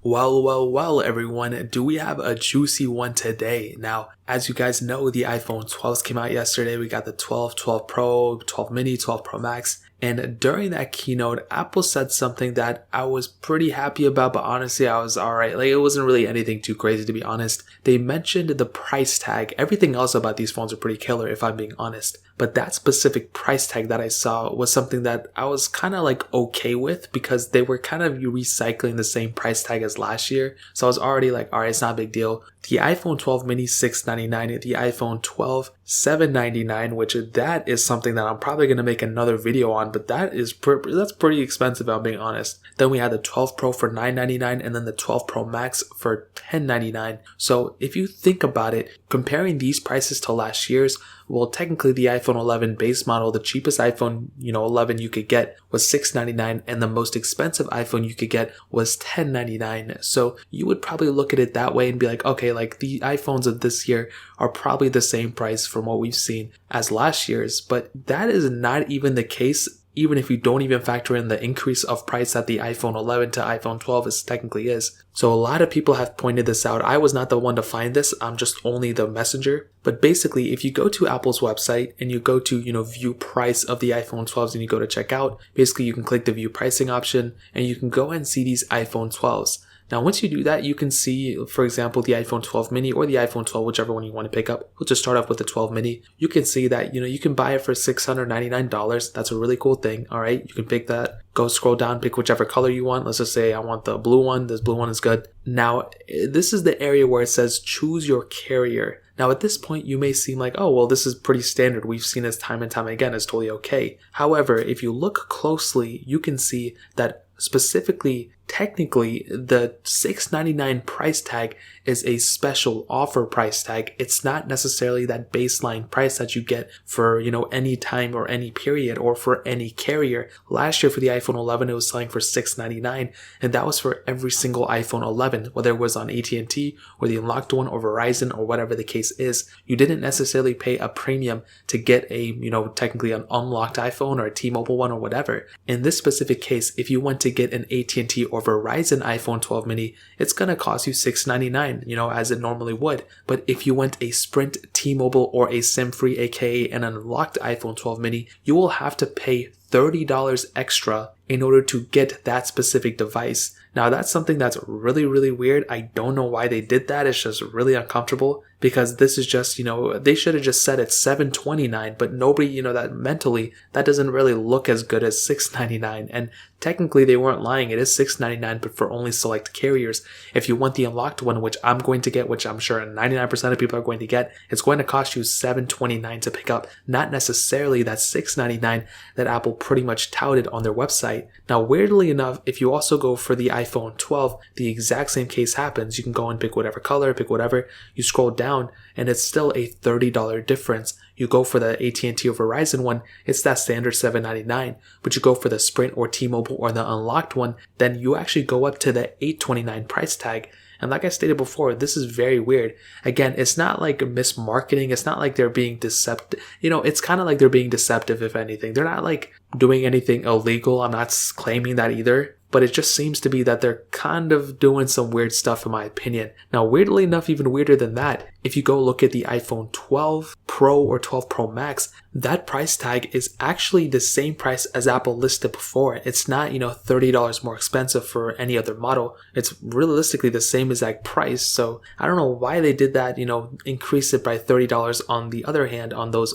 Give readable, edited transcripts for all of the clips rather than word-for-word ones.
Well, everyone, do we have a juicy one today? Now, as you guys know, the iPhone 12s came out yesterday. We got the 12, 12 Pro, 12 Mini, 12 Pro Max. And during that keynote, Apple said something that I was pretty happy about, but honestly, I was alright. Like, it wasn't really anything too crazy, to be honest. They mentioned the price tag. Everything else about these phones are pretty killer, if I'm being honest. But that specific price tag that I saw was something that I was kind of like okay with because they were kind of recycling the same price tag as last year. So I was already like, alright, it's not a big deal. The iPhone 12 mini $699, the iPhone 12 $799, which that is something that I'm probably going to make another video on, but that's pretty expensive, if I'm being honest. Then we had the 12 Pro for $999 and then the 12 Pro Max for $1099. So if you think about it, comparing these prices to last year's, well, technically the iPhone 11 base model, the cheapest iPhone, 11 you could get was $699 and the most expensive iPhone you could get was $1099. So you would probably look at it that way and be like, okay, like the iPhones of this year are probably the same price from what we've seen as last year's, but that is not even the case. Even if you don't even factor in the increase of price that the iPhone 11 to iPhone 12 technically is. So a lot of people have pointed this out. I was not the one to find this. I'm just only the messenger. But basically, if you go to Apple's website and you go to, view price of the iPhone 12s and you go to check out, basically you can click the view pricing option and you can go and see these iPhone 12s. Now, once you do that, you can see, for example, the iPhone 12 mini or the iPhone 12, whichever one you want to pick up. We'll just start off with the 12 mini. You can see that, you can buy it for $699. That's a really cool thing. All right. You can pick that, go scroll down, pick whichever color you want. Let's just say I want the blue one. This blue one is good. Now, this is the area where it says choose your carrier. Now, at this point, you may seem like, oh, well, this is pretty standard. We've seen this time and time again. It's totally okay. However, if you look closely, you can see that specifically, technically, the $699 price tag is a special offer price tag. It's not necessarily that baseline price that you get for, any time or any period or for any carrier. Last year for the iPhone 11, it was selling for $699, and that was for every single iPhone 11, whether it was on AT&T or the unlocked one or Verizon or whatever the case is. You didn't necessarily pay a premium to get a, technically an unlocked iPhone or a T-Mobile one or whatever. In this specific case, if you want to get an AT&T or Verizon iPhone 12 mini, it's going to cost you $699, as it normally would. But if you want a Sprint, T-Mobile, or a SIM-free, aka an unlocked iPhone 12 mini, you will have to pay $30 extra in order to get that specific device. Now, that's something that's really, really weird. I don't know why they did that. It's just really uncomfortable because this is just, they should have just said it's $729, but nobody, that mentally, that doesn't really look as good as $699. And technically, they weren't lying. It is $699, but for only select carriers. If you want the unlocked one, which I'm going to get, which I'm sure 99% of people are going to get, it's going to cost you $729 to pick up, not necessarily that $699 that Apple pretty much touted on their website. Now, weirdly enough, if you also go for the iPhone 12, the exact same case happens. You can go and pick whatever color, pick whatever. You scroll down and it's still a $30 difference. You go for the AT&T or Verizon one, it's that standard $799. But you go for the Sprint or T-Mobile or the unlocked one, then you actually go up to the $829 price tag. And like I stated before, this is very weird. Again, it's not like mismarketing. It's not like they're being deceptive. It's kind of like they're being deceptive, if anything. They're not like doing anything illegal. I'm not claiming that either. But it just seems to be that they're kind of doing some weird stuff, in my opinion. Now, weirdly enough, even weirder than that, if you go look at the iPhone 12 Pro or 12 Pro Max, that price tag is actually the same price as Apple listed before. It's not, $30 more expensive for any other model. It's realistically the same exact price. So I don't know why they did that, increase it by $30 on the other hand on those,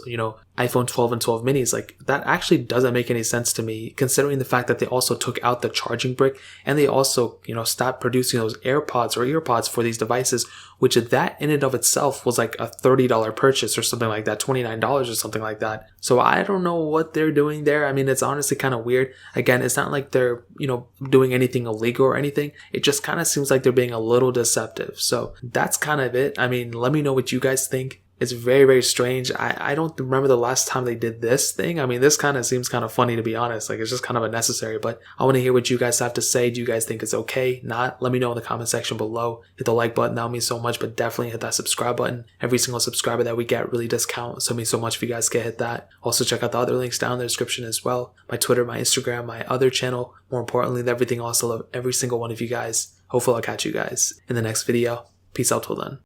iPhone 12 and 12 minis. Like, that actually doesn't make any sense to me, considering the fact that they also took out the charging brick and they also, stopped producing those AirPods or EarPods for these devices, which that in and of itself was like a $30 purchase or something like that, $29 or something like that. So I don't know what they're doing there. I mean, it's honestly kind of weird. Again, it's not like they're, doing anything illegal or anything. It just kind of seems like they're being a little deceptive. So that's kind of it. I mean, let me know what you guys think. It's very, very strange. I don't remember the last time they did this thing. I mean, this kind of seems kind of funny, to be honest. Like, it's just kind of unnecessary, but I want to hear what you guys have to say. Do you guys think it's okay? Not? Let me know in the comment section below. Hit the like button. That would mean so much, but definitely hit that subscribe button. Every single subscriber that we get really does count. So it means so much if you guys can hit that. Also, check out the other links down in the description as well. My Twitter, my Instagram, my other channel. More importantly than everything else, I love every single one of you guys. hopefully I'll catch you guys in the next video. Peace out till then.